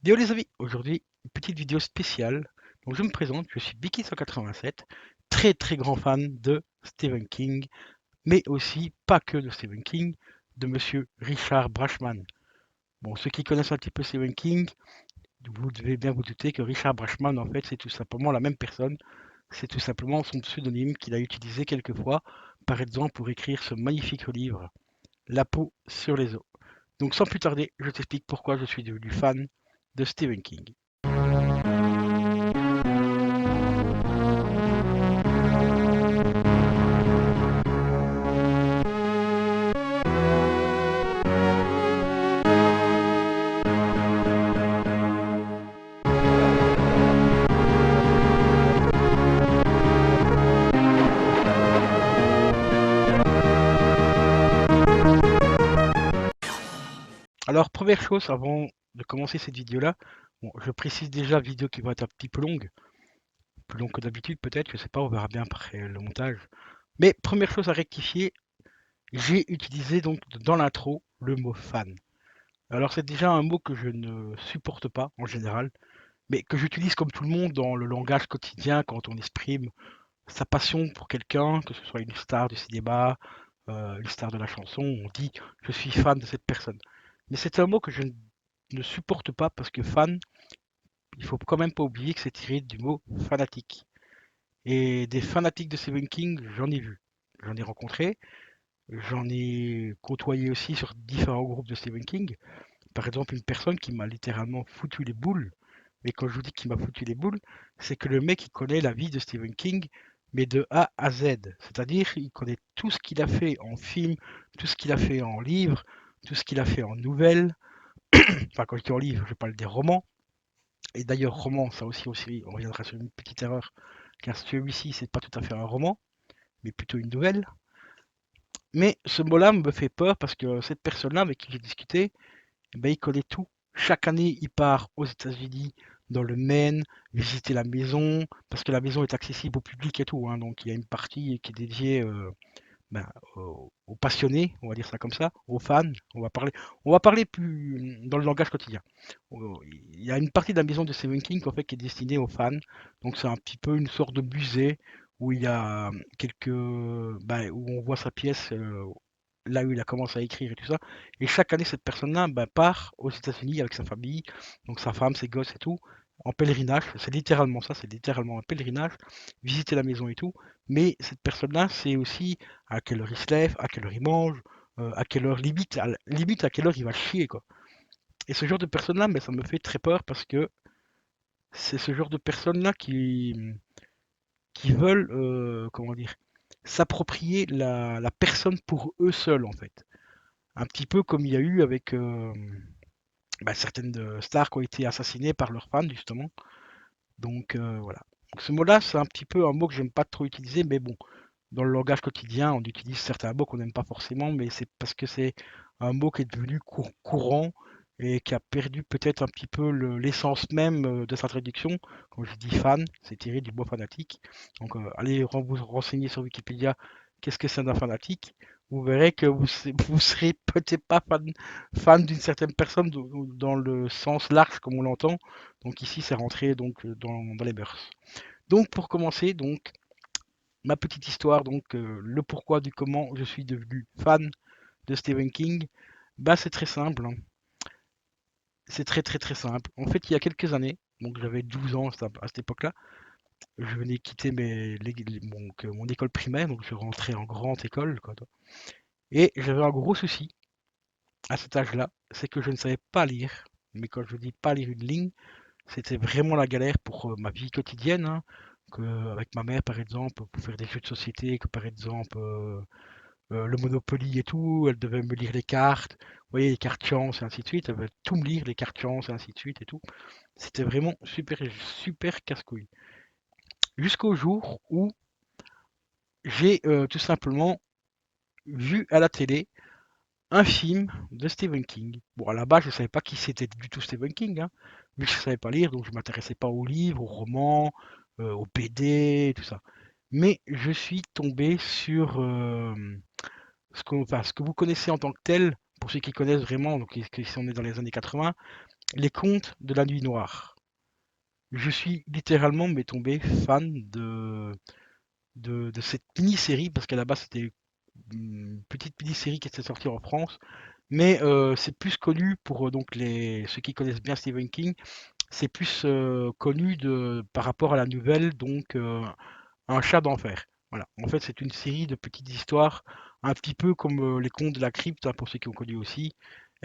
Yo les amis, aujourd'hui une petite vidéo spéciale. Donc je me présente, je suis Biki187, très très grand fan de Stephen King, mais aussi pas que de Stephen King, de monsieur Richard Brashman. Bon, ceux qui connaissent un petit peu Stephen King, vous devez bien vous douter que Richard Brashman en fait c'est tout simplement la même personne, c'est tout simplement son pseudonyme qu'il a utilisé quelquefois, par exemple pour écrire ce magnifique livre, La peau sur les os. Donc sans plus tarder, je t'explique pourquoi je suis devenu fan de Stephen King. Alors, première chose, avant de commencer cette vidéo-là, bon, je précise déjà vidéo qui va être un petit peu longue, plus longue que d'habitude peut-être, je sais pas, on verra bien après le montage. Mais première chose à rectifier, j'ai utilisé donc dans l'intro le mot fan. Alors c'est déjà un mot que je ne supporte pas en général, mais que j'utilise comme tout le monde dans le langage quotidien quand on exprime sa passion pour quelqu'un, que ce soit une star du cinéma, une star de la chanson, on dit je suis fan de cette personne. Mais c'est un mot que je ne supporte pas parce que fan, il faut quand même pas oublier que c'est tiré du mot fanatique. Et des fanatiques de Stephen King, j'en ai vu. J'en ai rencontré, j'en ai côtoyé aussi sur différents groupes de Stephen King. Par exemple, une personne qui m'a littéralement foutu les boules. Mais quand je vous dis qu'il m'a foutu les boules, c'est que le mec, il connaît la vie de Stephen King, mais de A à Z. C'est-à-dire, il connaît tout ce qu'il a fait en film, tout ce qu'il a fait en livre, tout ce qu'il a fait en nouvelles. Enfin, quand je dis en livre, je parle des romans. Et d'ailleurs, roman, ça aussi, on reviendra sur une petite erreur, car celui-ci, c'est pas tout à fait un roman, mais plutôt une nouvelle. Mais ce mot-là me fait peur parce que cette personne-là avec qui j'ai discuté, eh ben, il connaît tout. Chaque année, il part aux États-Unis, dans le Maine, visiter la maison, parce que la maison est accessible au public et tout, hein, donc il y a une partie qui est dédiée aux passionnés, on va dire ça comme ça, aux fans. On va parler plus dans le langage quotidien. Il y a une partie de la maison de Stephen King en fait, qui est destinée aux fans. Donc c'est un petit peu une sorte de musée où il y a quelques, où on voit sa pièce, là où il a commencé à écrire et tout ça. Et chaque année, cette personne-là part aux États-Unis avec sa famille, donc sa femme, ses gosses et tout, en pèlerinage. C'est littéralement ça, c'est littéralement un pèlerinage, visiter la maison et tout. Mais cette personne-là, c'est aussi à quelle heure il se lève, à quelle heure il mange, à quelle heure, limite à quelle heure il va chier, quoi. Et ce genre de personnes-là, mais ça me fait très peur parce que c'est ce genre de personnes-là qui veulent, comment dire, s'approprier la personne pour eux seuls, en fait. Un petit peu comme il y a eu avec certaines stars qui ont été assassinées par leurs fans, justement. Donc voilà. Donc, ce mot-là, c'est un petit peu un mot que j'aime pas trop utiliser, mais bon, dans le langage quotidien, on utilise certains mots qu'on n'aime pas forcément, mais c'est parce que c'est un mot qui est devenu courant et qui a perdu peut-être un petit peu l'essence même de sa traduction. Quand je dis fan, c'est tiré du mot fanatique. Donc allez vous renseigner sur Wikipédia qu'est-ce que c'est un fanatique. Vous verrez que vous serez peut-être pas fan d'une certaine personne dans le sens large comme on l'entend. Donc ici, c'est rentré donc dans les mœurs. Donc pour commencer, donc ma petite histoire, donc le pourquoi du comment je suis devenu fan de Stephen King, bah c'est très simple, hein. C'est très très très simple. En fait, il y a quelques années, donc j'avais 12 ans à cette époque-là, je venais quitter mon école primaire, donc je rentrais en grande école, quoi. Et j'avais un gros souci à cet âge-là, c'est que je ne savais pas lire. Mais quand je dis pas lire une ligne, c'était vraiment la galère pour ma vie quotidienne, hein, avec ma mère par exemple, pour faire des jeux de société, que par exemple le Monopoly et tout, elle devait me lire les cartes, vous voyez, les cartes chance et ainsi de suite, elle devait tout me lire, les cartes chance et ainsi de suite et tout. C'était vraiment super, super casse-couille. Jusqu'au jour où j'ai tout simplement vu à la télé un film de Stephen King. Bon, à la base, je ne savais pas qui c'était du tout Stephen King, hein, vu que je ne savais pas lire, donc je ne m'intéressais pas aux livres, aux romans, aux BD, tout ça. Mais je suis tombé sur ce que vous connaissez en tant que tel, pour ceux qui connaissent vraiment, donc qui sont nés dans les années 80, Les Contes de la Nuit Noire. Je suis littéralement mais tombé fan de cette mini-série, parce qu'à la base c'était une petite mini-série qui était sortie en France, mais c'est plus connu pour donc ceux qui connaissent bien Stephen King, c'est plus connu par rapport à la nouvelle, donc Un chat d'enfer. Voilà. En fait, c'est une série de petites histoires, un petit peu comme les contes de la crypte, hein, pour ceux qui ont connu aussi.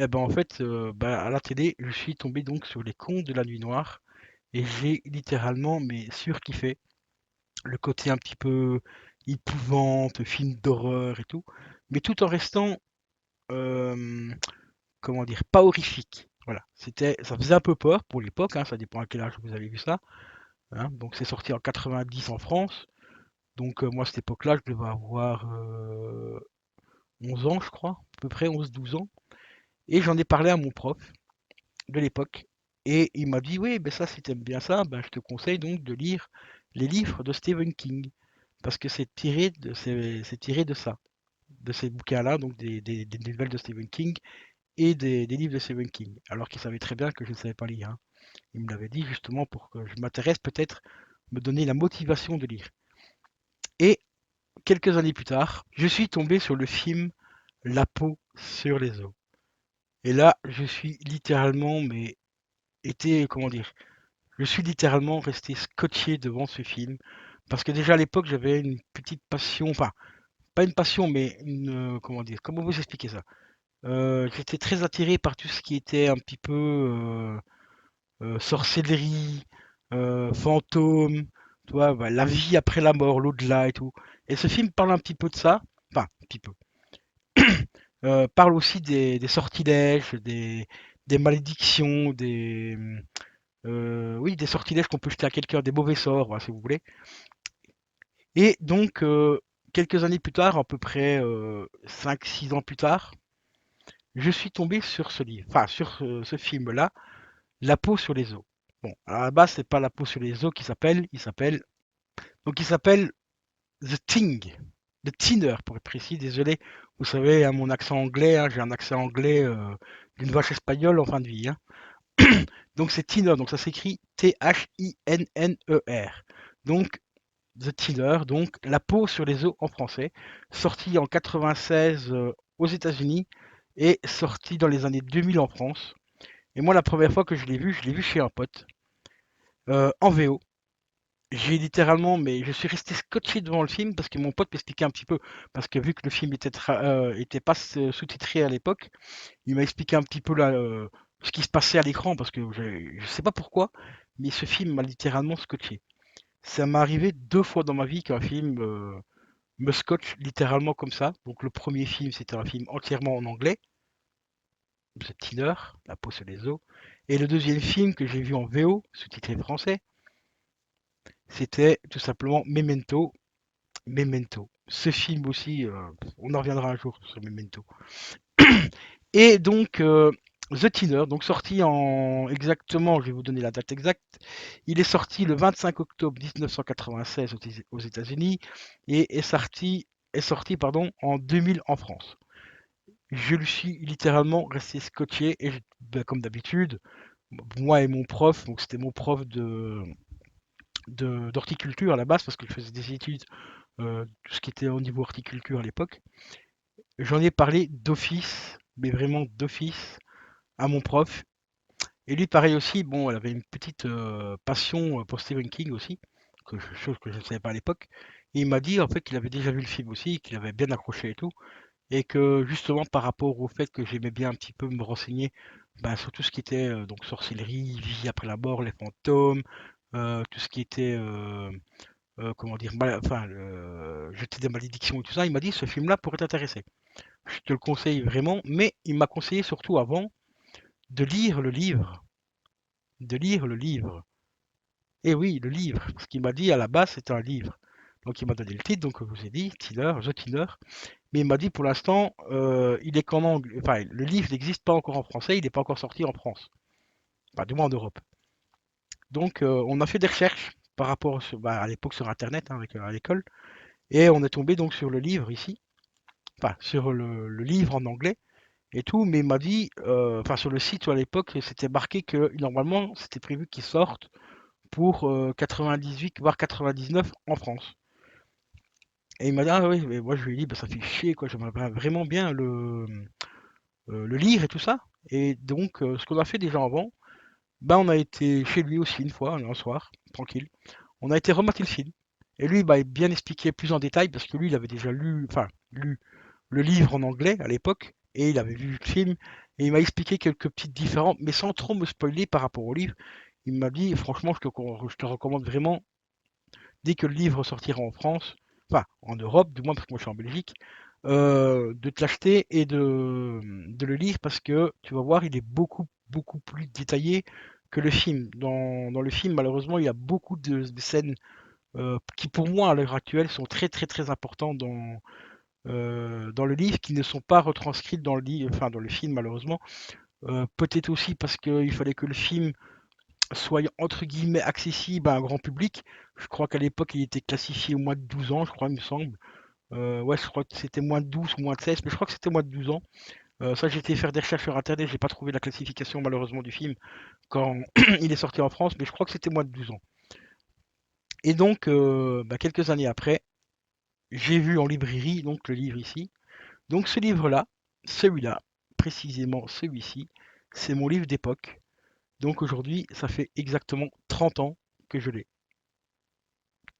Et ben en fait, à la télé, je suis tombé donc sur les contes de la nuit noire et j'ai littéralement mais surkiffé le côté un petit peu épouvante, film d'horreur et tout, mais tout en restant euh, comment dire, pas horrifique. Voilà, ça faisait un peu peur pour l'époque, hein, ça dépend à quel âge vous avez vu ça, hein. Donc c'est sorti en 90 en France. Donc moi à cette époque-là, je devais avoir 11 ans, je crois, à peu près 11-12 ans. Et j'en ai parlé à mon prof de l'époque. Et il m'a dit, oui, ben ça, si t'aimes bien ça, ben, je te conseille donc de lire les livres de Stephen King. Parce que c'est tiré de ça, de ces bouquins-là, donc des nouvelles de Stephen King et des livres de Stephen King. Alors qu'il savait très bien que je ne savais pas lire, hein. Il me l'avait dit justement pour que je m'intéresse peut-être, me donner la motivation de lire. Et quelques années plus tard, je suis tombé sur le film La peau sur les os. Et là, je suis littéralement, mais comment dire, je suis littéralement resté scotché devant ce film. Parce que déjà à l'époque, j'avais une petite passion, enfin, pas une passion, mais comment dire, comment vous expliquer ça? J'étais très attiré par tout ce qui était un petit peu sorcellerie, fantôme, tu vois, bah, la vie après la mort, l'au-delà et tout. Et ce film parle un petit peu de ça, enfin, un petit peu. Parle aussi des sortilèges, des malédictions, oui, des sortilèges qu'on peut jeter à quelqu'un, des mauvais sorts, voilà, si vous voulez. Et donc, quelques années plus tard, à peu près 5-6 ans plus tard, je suis tombé sur ce livre, enfin sur ce film-là, La peau sur les os. Bon, à la base, c'est pas La peau sur les os il s'appelle The Thing, The Thinner pour être précis, désolé. Vous savez, hein, mon accent anglais, hein, j'ai un accent anglais d'une vache espagnole en fin de vie, hein. Donc c'est Thinner, donc ça s'écrit Thinner. Donc The Thinner, donc La peau sur les os en français, sorti en 96 aux États-Unis et sorti dans les années 2000 en France. Et moi, la première fois que je l'ai vu chez un pote en VO. J'ai littéralement, mais je suis resté scotché devant le film parce que mon pote m'expliquait un petit peu, parce que vu que le film était pas sous-titré à l'époque, il m'a expliqué un petit peu là, ce qui se passait à l'écran, parce que je sais pas pourquoi, mais ce film m'a littéralement scotché. Ça m'est arrivé 2 fois dans ma vie qu'un film me scotche littéralement comme ça. Donc le premier film, c'était un film entièrement en anglais, The Thinner, La peau sur les os. Et le deuxième film que j'ai vu en VO, sous-titré français, c'était tout simplement Memento. Ce film aussi, on en reviendra un jour sur Memento. Et donc, The Thinner, donc sorti en exactement, je vais vous donner la date exacte. Il est sorti le 25 octobre 1996 aux États-Unis et est sorti pardon, en 2000 en France. Je lui suis littéralement resté scotché et ben, comme d'habitude, moi et mon prof, donc c'était mon prof d'horticulture à la base parce que je faisais des études, tout ce qui était au niveau horticulture à l'époque. J'en ai parlé d'office, mais vraiment d'office, à mon prof. Et lui, pareil aussi, bon, elle avait une petite passion pour Stephen King aussi, chose que je ne savais pas à l'époque. Et il m'a dit en fait qu'il avait déjà vu le film aussi, qu'il avait bien accroché et tout, et que justement par rapport au fait que j'aimais bien un petit peu me renseigner bah, sur tout ce qui était donc sorcellerie, vie après la mort, les fantômes, tout ce qui était comment dire, enfin, jeter des malédictions et tout ça, il m'a dit ce film-là pourrait t'intéresser. Je te le conseille vraiment, mais il m'a conseillé surtout avant de lire le livre. De lire le livre. Et oui, le livre. Parce qu'il m'a dit à la base c'était un livre. Donc il m'a donné le titre, donc je vous ai dit, Thinner, The Thinner. Mais il m'a dit pour l'instant, il est qu'en anglais. Enfin, le livre n'existe pas encore en français, il n'est pas encore sorti en France. Enfin, du moins en Europe. Donc on a fait des recherches par rapport bah, à l'époque sur Internet, hein, à l'école. Et on est tombé donc sur le livre ici. Enfin, sur le livre en anglais. et tout, mais il m'a dit, enfin sur le site à l'époque, c'était marqué que normalement c'était prévu qu'il sorte pour 98 voire 99 en France. Et il m'a dit ah oui, mais moi je lui ai dit bah ça fait chier quoi, j'aimerais vraiment bien le lire et tout ça. Et donc ce qu'on a fait déjà avant, bah on a été chez lui aussi une fois, un soir, tranquille. On a été remater le film. Et lui, bah, il m'a bien expliqué plus en détail parce que lui, il avait déjà lu le livre en anglais à l'époque et il avait vu le film et il m'a expliqué quelques petites différences, mais sans trop me spoiler par rapport au livre. Il m'a dit, franchement, je te recommande vraiment, dès que le livre sortira en France, enfin en Europe, du moins parce que moi je suis en Belgique, de te l'acheter et de le lire parce que tu vas voir, il est beaucoup plus détaillé que le film. Dans le film, malheureusement, il y a beaucoup de scènes qui pour moi à l'heure actuelle sont très importants dans le livre, qui ne sont pas retranscrites dans le livre, enfin dans le film malheureusement. Peut-être aussi parce qu'il fallait que le film soit entre guillemets accessible à un grand public. Je crois qu'à l'époque il était classifié au moins de 12 ans, je crois, il me semble. Ouais, je crois que c'était moins de 12 ou moins de 16, mais je crois que c'était moins de 12 ans. Ça, j'ai été faire des recherches sur internet, j'ai pas trouvé la classification malheureusement du film quand il est sorti en France, mais je crois que c'était moins de 12 ans. Et donc, bah, quelques années après, j'ai vu en librairie donc le livre ici. Donc ce livre-là, celui-là, précisément celui-ci, c'est mon livre d'époque. Donc aujourd'hui, ça fait exactement 30 ans que je l'ai.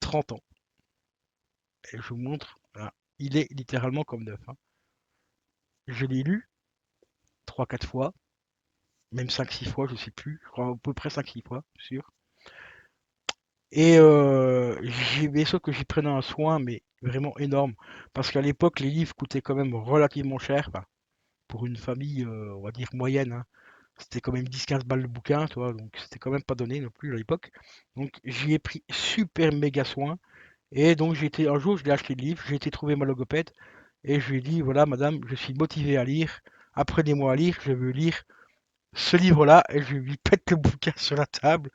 30 ans. Et je vous montre, voilà. Il est littéralement comme neuf, hein. Je l'ai lu trois, quatre fois, même cinq, six fois, je sais plus. Je crois à peu près cinq, six fois, sûr. Et j'ai bien sûr que j'y prenais un soin, mais vraiment énorme. Parce qu'à l'époque, les livres coûtaient quand même relativement cher. Enfin, pour une famille, on va dire moyenne, hein. C'était quand même 10-15 balles le bouquin, tu vois, donc c'était quand même pas donné non plus à l'époque. Donc j'y ai pris super méga soin. Et donc un jour, je l'ai acheté le livre, j'ai été trouver ma logopède et je lui ai dit, voilà madame, je suis motivé à lire, apprenez-moi à lire, je veux lire ce livre-là. Et je lui pète le bouquin sur la table.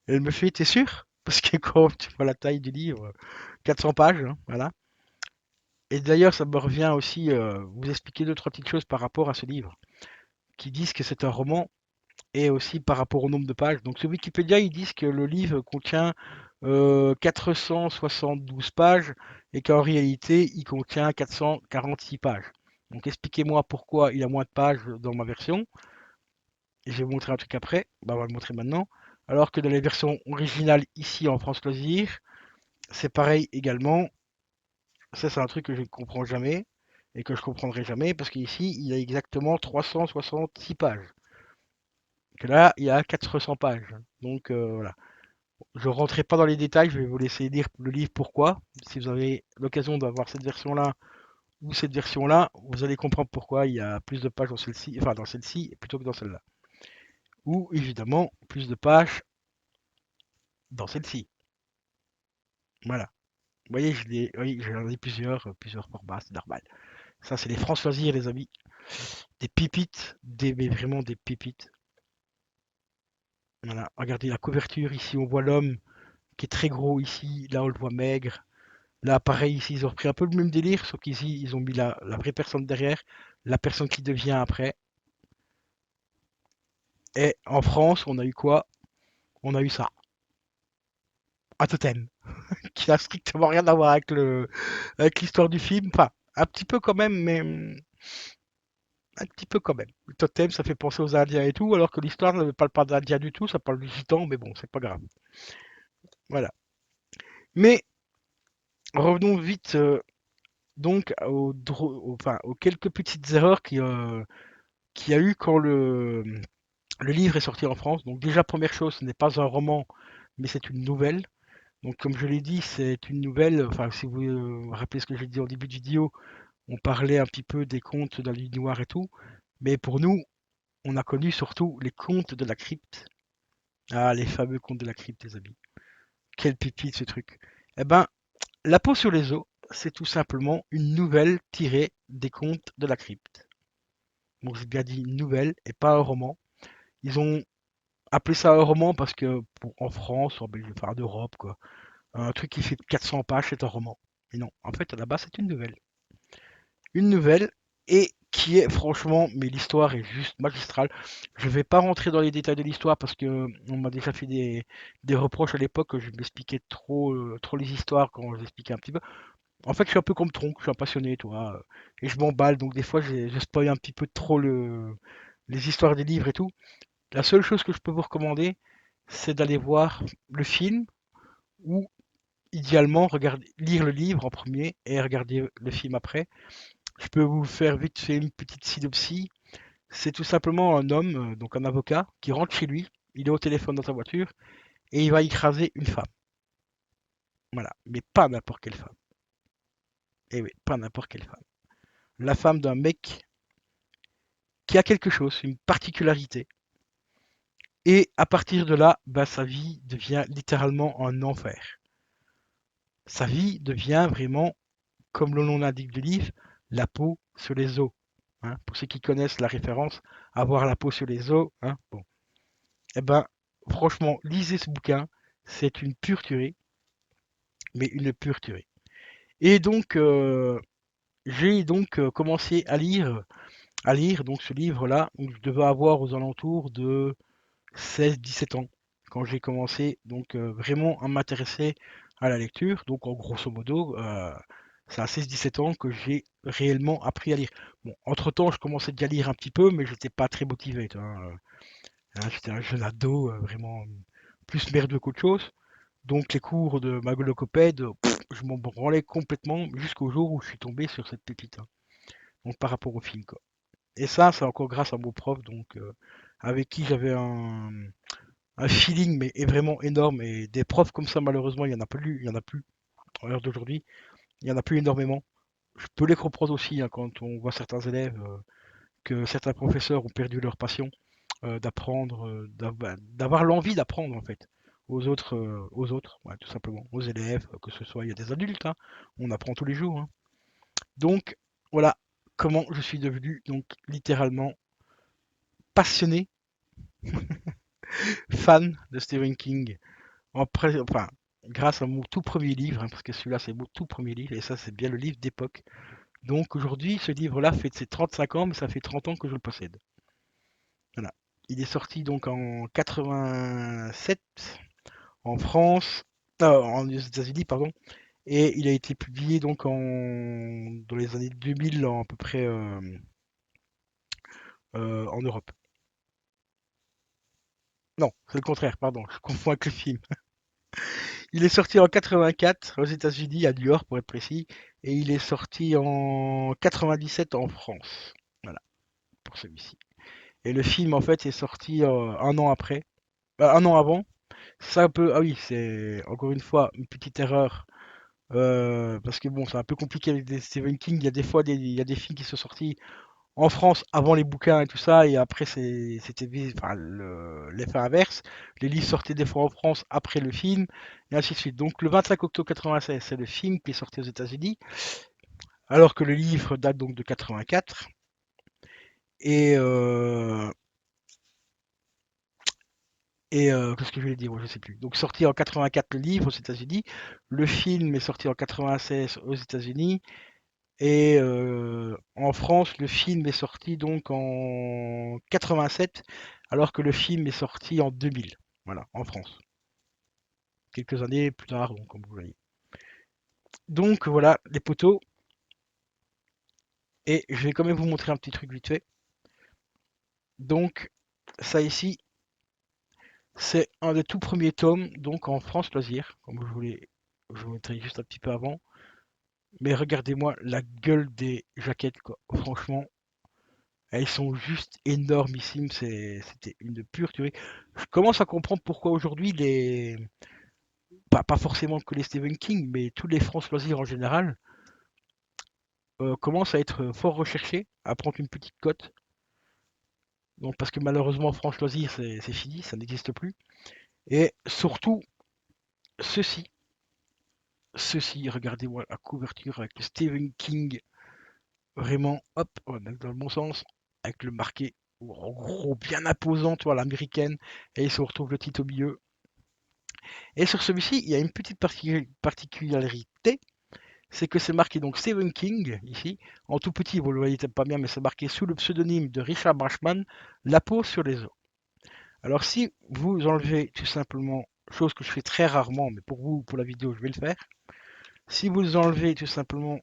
Et elle me fait, t'es sûr? Parce que quand tu vois la taille du livre, 400 pages, hein, voilà. Et d'ailleurs, ça me revient aussi vous expliquer deux, trois petites choses par rapport à ce livre, qui disent que c'est un roman et aussi par rapport au nombre de pages. Donc sur Wikipédia, ils disent que le livre contient 472 pages et qu'en réalité, il contient 446 pages. Donc expliquez-moi pourquoi il y a moins de pages dans ma version. Et je vais vous montrer un truc après. Bah, on va le montrer maintenant. Alors que dans les versions originales ici en France Loisir, c'est pareil également. Ça, c'est un truc que je ne comprends jamais et que je comprendrai jamais parce qu'ici, il y a exactement 366 pages. Que là, il y a 400 pages. Donc voilà. Je ne rentrerai pas dans les détails, je vais vous laisser lire le livre pourquoi. Si vous avez l'occasion d'avoir cette version-là ou cette version-là, vous allez comprendre pourquoi il y a plus de pages dans celle-ci, enfin dans celle-ci plutôt que dans celle-là. Ou évidemment plus de pages dans celle-ci. Voilà. Vous voyez, oui, j'en ai plusieurs formats, c'est normal. Ça, c'est les France Loisirs, les amis. Des pépites, mais vraiment des pépites. Voilà. Regardez la couverture, ici on voit l'homme qui est très gros ici, là on le voit maigre. Là, pareil, ici, ils ont repris un peu le même délire, sauf qu'ici, ils ont mis la vraie personne derrière, la personne qui devient après. Et en France, on a eu quoi? On a eu ça. Un totem, qui n'a strictement rien à voir avec l'histoire du film. Enfin, un petit peu quand même, mais un petit peu quand même. Le totem, ça fait penser aux Indiens et tout, alors que l'histoire ne parle pas d'Indiens du tout, ça parle du gitan, mais bon, c'est pas grave. Voilà. Mais revenons vite donc enfin, aux quelques petites erreurs qu'il y a eu quand le livre est sorti en France. Donc déjà, première chose, ce n'est pas un roman, mais c'est une nouvelle. Donc comme je l'ai dit, c'est une nouvelle. Enfin, si vous vous rappelez ce que j'ai dit en début de vidéo, on parlait un petit peu des contes dans la nuit noire et tout. Mais pour nous, on a connu surtout les contes de la crypte. Ah, les fameux contes de la crypte, les amis. Quel pépite ce truc. Eh ben, La peau sur les os, c'est tout simplement une nouvelle tirée des contes de la crypte. Donc j'ai bien dit une nouvelle et pas un roman. Ils ont appelé ça un roman parce que en France, en Belgique, enfin en Europe, quoi, un truc qui fait 400 pages, c'est un roman. Mais non, en fait, à la base, c'est une nouvelle. Une nouvelle, et qui est franchement, mais l'histoire est juste magistrale. Je vais pas rentrer dans les détails de l'histoire parce que on m'a déjà fait des reproches à l'époque que je m'expliquais trop les histoires quand je l'expliquais un petit peu. En fait, je suis un peu comme Tronc, je suis un passionné, toi, et je m'emballe, donc des fois, je spoil un petit peu trop les histoires des livres et tout. La seule chose que je peux vous recommander, c'est d'aller voir le film ou idéalement lire le livre en premier et regarder le film après. Je peux vous faire vite fait une petite synopsis. C'est tout simplement un homme, donc un avocat, qui rentre chez lui, il est au téléphone dans sa voiture et il va écraser une femme. Voilà, mais pas n'importe quelle femme. Eh oui, pas n'importe quelle femme. La femme d'un mec qui a quelque chose, une particularité. Et à partir de là, bah, sa vie devient littéralement un enfer. Sa vie devient vraiment, comme le nom l'indique du livre, la peau sur les os. Hein. Pour ceux qui connaissent la référence, avoir la peau sur les os, hein, bon. Eh ben, franchement, lisez ce bouquin, c'est une pure tuerie, mais une pure tuerie. Et donc, j'ai donc commencé à lire donc ce livre-là, où je devais avoir aux alentours de 16-17 ans, quand j'ai commencé donc vraiment à m'intéresser à la lecture. Donc en grosso modo, c'est à 16-17 ans que j'ai réellement appris à lire. Bon, entre-temps, je commençais déjà à lire un petit peu, mais j'étais pas très motivé. Tu vois, hein, j'étais un jeune ado, vraiment plus merdeux qu'autre chose. Donc les cours de ma logopède, je m'en branlais complètement jusqu'au jour où je suis tombé sur cette pépite, hein. Donc par rapport au film, quoi. Et ça, c'est encore grâce à mon prof, donc avec qui j'avais un feeling mais est vraiment énorme. Et des profs comme ça, malheureusement, il y en a plus à l'heure d'aujourd'hui. Il y en a plus énormément. Je peux les comprendre aussi, hein, quand on voit certains élèves, que certains professeurs ont perdu leur passion d'apprendre, d'avoir l'envie d'apprendre en fait aux autres, ouais, tout simplement, aux élèves, que ce soit, il y a des adultes, hein, on apprend tous les jours, hein. Donc voilà comment je suis devenu donc littéralement passionné, fan de Stephen King. Enfin, grâce à mon tout premier livre, hein, parce que celui-là c'est mon tout premier livre, et ça c'est bien le livre d'époque. Donc aujourd'hui, ce livre-là fait ses 35 ans, mais ça fait 30 ans que je le possède. Voilà. Il est sorti donc en 87 en France, aux États-Unis, pardon, et il a été publié donc dans les années 2000 à peu près en Europe. Non, c'est le contraire, pardon, je confonds avec le film. Il est sorti en 84 aux États-Unis, à New York pour être précis, et il est sorti en 97 en France. Voilà, pour celui-ci. Et le film, en fait, est sorti un an après, un an avant. Ça un peu, ah oui, c'est encore une fois une petite erreur, parce que bon, c'est un peu compliqué avec des Stephen King. Il y a des fois il y a des films qui sont sortis en France avant les bouquins et tout ça, et après enfin, l'effet inverse. Les livres sortaient des fois en France après le film, et ainsi de suite. Donc le 25 octobre 96, c'est le film qui est sorti aux États-Unis, alors que le livre date donc de 84. Et, qu'est-ce que je voulais dire? Ouais, je sais plus. Donc sorti en 84 le livre aux États-Unis, le film est sorti en 96 aux États-Unis, et en France, le film est sorti donc en 87, alors que le film est sorti en 2000. Voilà, en France. Quelques années plus tard, donc, comme vous voyez. Donc voilà, les poteaux. Et je vais quand même vous montrer un petit truc vite fait. Donc, ça ici, c'est un des tout premiers tomes, donc en France Loisirs, comme je vous montrer juste un petit peu avant. Mais regardez-moi la gueule des jaquettes, quoi. Franchement, elles sont juste énormissimes, c'était une pure tuerie. Je commence à comprendre pourquoi aujourd'hui pas forcément que les Stephen King, mais tous les France Loisirs en général, commencent à être fort recherchés, à prendre une petite cote. Donc parce que malheureusement France Loisirs c'est fini, ça n'existe plus. Et surtout, ceci, regardez-moi la couverture avec le Stephen King, vraiment, hop, on va mettre dans le bon sens, avec le marqué en gros bien imposant, tu vois, l'américaine, et il se retrouve le titre au milieu. Et sur celui-ci, il y a une petite particularité, c'est que c'est marqué donc Stephen King, ici, en tout petit, vous le voyez peut-être pas bien, mais c'est marqué sous le pseudonyme de Richard Bachman, La peau sur les os. Alors si vous enlevez tout simplement, chose que je fais très rarement, mais pour vous, pour la vidéo, je vais le faire, si vous enlevez tout simplement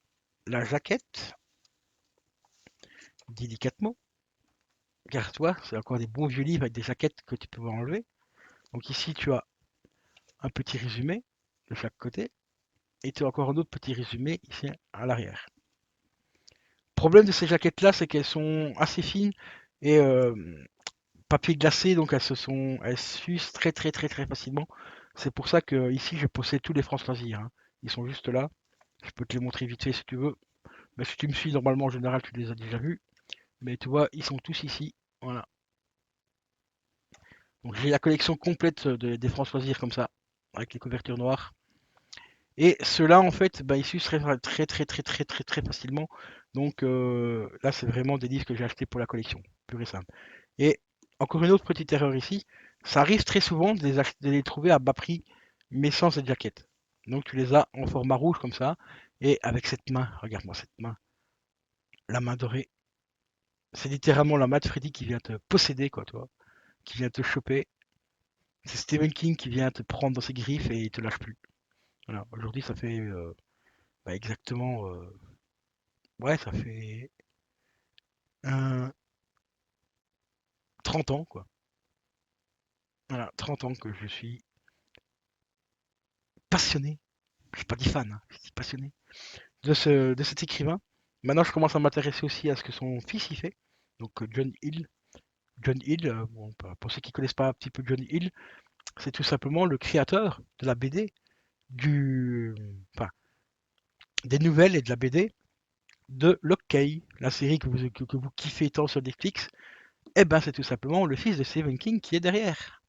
la jaquette, délicatement, car toi, c'est encore des bons vieux livres avec des jaquettes que tu peux enlever. Donc ici, tu as un petit résumé de chaque côté, et tu as encore un autre petit résumé ici à l'arrière. Le problème de ces jaquettes-là, c'est qu'elles sont assez fines et papier glacé, donc elles s'usent très très très très facilement. C'est pour ça que ici, je possède tous les francs loisirs, hein. Ils sont juste là. Je peux te les montrer vite fait si tu veux. Mais si tu me suis normalement en général, tu les as déjà vus. Mais tu vois, ils sont tous ici. Voilà. Donc j'ai la collection complète des francs loisirs comme ça, avec les couvertures noires. Et ceux-là, en fait, bah, ils s'usent très très très très très très très facilement. Donc là, c'est vraiment des livres que j'ai achetés pour la collection, pur et simple. Et encore une autre petite erreur ici, ça arrive très souvent de les trouver à bas prix, mais sans cette jaquette. Donc tu les as en format rouge comme ça, et avec cette main, regarde-moi cette main, la main dorée, c'est littéralement la main de Freddy qui vient te posséder, quoi, toi, qui vient te choper. C'est Stephen King qui vient te prendre dans ses griffes et il te lâche plus. Voilà, aujourd'hui ça fait bah, exactement, ouais, ça fait 30 ans, quoi. Voilà, 30 ans que je suis passionné, je suis pas dit fan, hein, je suis passionné de cet écrivain. Maintenant, je commence à m'intéresser aussi à ce que son fils y fait. Donc, John Hill. John Hill, bon, pour ceux qui connaissent pas un petit peu John Hill, c'est tout simplement le créateur de la BD, du, enfin, des nouvelles et de la BD de Locke, la série que vous kiffez tant sur Netflix. Eh ben, c'est tout simplement le fils de Stephen King qui est derrière.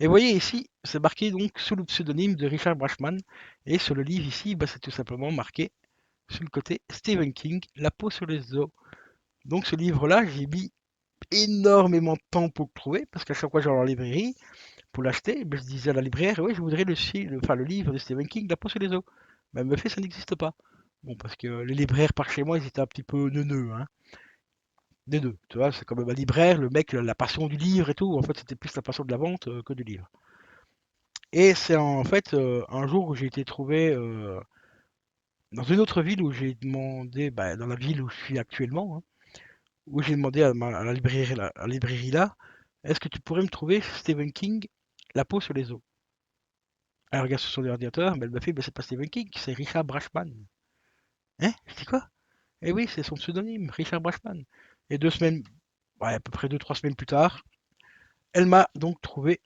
Et vous voyez ici, c'est marqué donc sous le pseudonyme de Richard Bachman. Et sur le livre ici, bah, c'est tout simplement marqué sur le côté Stephen King, La peau sur les os. Donc ce livre-là, j'ai mis énormément de temps pour le trouver, parce qu'à chaque fois que j'allais en librairie, pour l'acheter, ben, je disais à la libraire, oui, je voudrais enfin, le livre de Stephen King, La peau sur les os. Mais elle me fait, ça n'existe pas. Bon, parce que les libraires par chez moi, ils étaient un petit peu neuneux, hein. Des deux, tu vois, c'est quand même un libraire, le mec, la passion du livre et tout, en fait, c'était plus la passion de la vente que du livre. Et c'est en fait un jour où j'ai été trouvé dans une autre ville où j'ai demandé, bah, dans la ville où je suis actuellement, hein, où j'ai demandé à la librairie là, est-ce que tu pourrais me trouver Stephen King, La peau sur les os? Elle regarde sur son ordinateur, mais elle m'a fait, mais c'est pas Stephen King, c'est Richard Brashman. Hein? Je dis quoi? Eh oui, c'est son pseudonyme, Richard Brashman. Et 2 semaines, ouais, à peu près 2, 3 semaines plus tard, elle m'a donc trouvé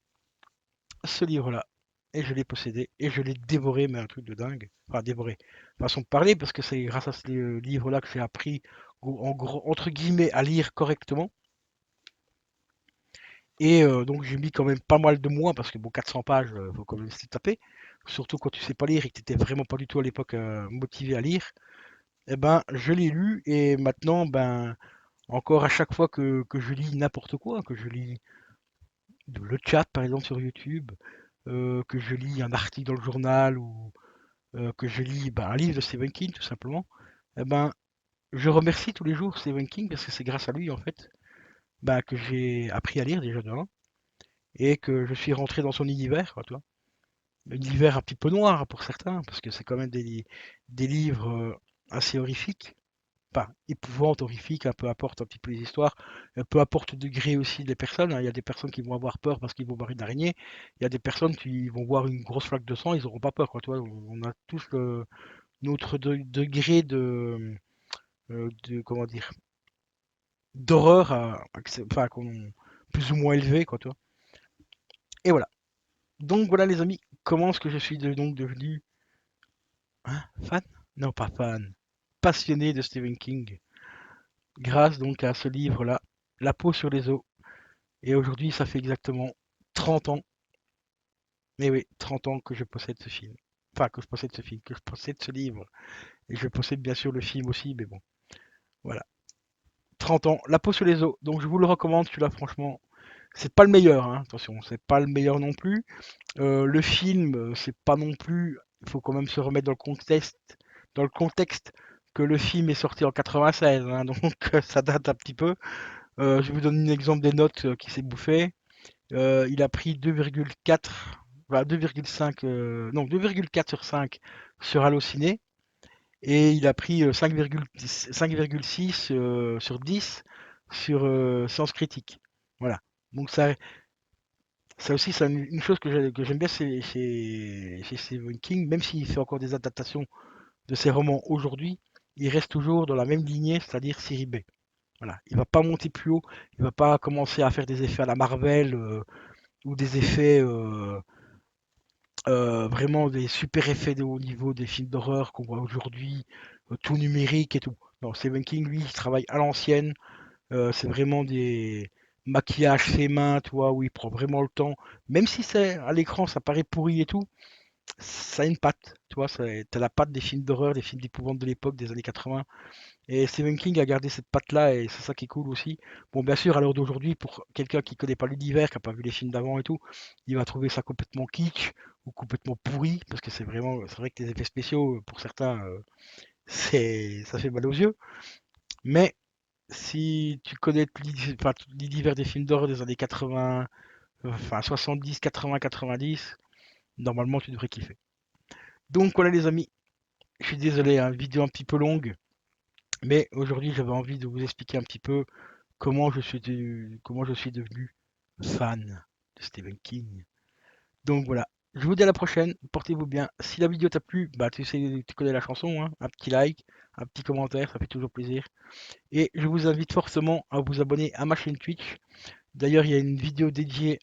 ce livre-là. Et je l'ai possédé, et je l'ai dévoré, mais un truc de dingue. Enfin, dévoré. Façon de parler, parce que c'est grâce à ce livre-là que j'ai appris, en gros, entre guillemets, à lire correctement. Et donc j'ai mis quand même pas mal de mois parce que bon 400 pages, faut quand même s'y taper. Surtout quand tu sais pas lire et que tu étais vraiment pas du tout à l'époque motivé à lire. Et ben je l'ai lu et maintenant ben encore à chaque fois que je lis n'importe quoi, que je lis le chat par exemple sur YouTube, que je lis un article dans le journal ou que je lis ben, un livre de Stephen King tout simplement, et ben je remercie tous les jours Stephen King parce que c'est grâce à lui en fait ben, que j'ai appris à lire déjà de un et que je suis rentré dans son univers, quoi, tu vois. L'univers un petit peu noir pour certains, parce que c'est quand même des livres assez horrifiques, enfin épouvantes, horrifiques, peu importe un petit peu les histoires, peu importe le degré aussi des personnes, hein. Il y a des personnes qui vont avoir peur parce qu'ils vont voir une araignée, il y a des personnes qui vont voir une grosse flaque de sang, ils n'auront pas peur, quoi, tu vois. On a tous notre degré comment dire, d'horreur, enfin, plus ou moins élevé, quoi, tu vois. Et voilà. Donc voilà les amis, comment est-ce que je suis donc devenu fan? Non, pas fan. Passionné de Stephen King. Grâce donc à ce livre-là, La peau sur les os. Et aujourd'hui, ça fait exactement 30 ans. Mais oui, 30 ans que je possède ce film. Enfin, que je possède ce film, que je possède ce livre. Et je possède bien sûr le film aussi, mais bon. Voilà. 30 ans, La peau sur les os. Donc je vous le recommande, celui-là, franchement. C'est pas le meilleur, hein, attention, c'est pas le meilleur non plus. Le film, c'est pas non plus. Il faut quand même se remettre dans le contexte. dans le contexte que le film est sorti en 96, hein, donc ça date un petit peu. Je vous donne un exemple des notes qu'il s'est bouffé. Il a pris 2,4, voilà, 2,5, non 2,4 sur 5 sur Allociné et il a pris 5,6 sur 10 sur Sens Critique. Voilà. Donc ça aussi, c'est une chose que j'aime bien chez Stephen King, même s'il fait encore des adaptations de ses romans aujourd'hui, il reste toujours dans la même lignée, c'est-à-dire série B. Voilà. Il va pas monter plus haut, il va pas commencer à faire des effets à la Marvel ou des effets vraiment des super effets de haut niveau des films d'horreur qu'on voit aujourd'hui, tout numérique et tout. Non, Stephen King, lui, il travaille à l'ancienne. C'est vraiment des maquillages fait main, tu vois, où il prend vraiment le temps. Même si c'est à l'écran, ça paraît pourri et tout, ça a une patte, tu vois. T'as la patte des films d'horreur, des films d'épouvante de l'époque, des années 80. Et Stephen King a gardé cette patte-là et c'est ça qui est cool aussi. Bon, bien sûr, à l'heure d'aujourd'hui, pour quelqu'un qui connaît pas l'univers, qui a pas vu les films d'avant et tout, il va trouver ça complètement kitsch ou complètement pourri parce que c'est vrai que les effets spéciaux, pour certains, ça fait mal aux yeux. Mais si tu connais enfin, l'univers des films d'horreur des années 80, enfin 70, 80, 90, normalement tu devrais kiffer. Donc voilà les amis, je suis désolé, hein, vidéo un petit peu longue, mais aujourd'hui j'avais envie de vous expliquer un petit peu comment je suis devenu fan de Stephen King. Donc voilà, je vous dis à la prochaine, portez-vous bien. Si la vidéo t'a plu, bah tu sais, tu connais la chanson, hein, un petit like, un petit commentaire, ça fait toujours plaisir. Et je vous invite forcément à vous abonner à ma chaîne Twitch. D'ailleurs, il y a une vidéo dédiée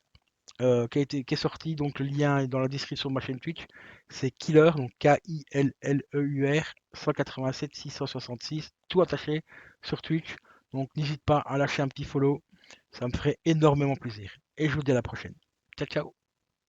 qui est sortie, donc le lien est dans la description de ma chaîne Twitch. C'est Killer, donc Killeur 187 666, tout attaché sur Twitch. Donc n'hésite pas à lâcher un petit follow, ça me ferait énormément plaisir. Et je vous dis à la prochaine. Ciao ciao.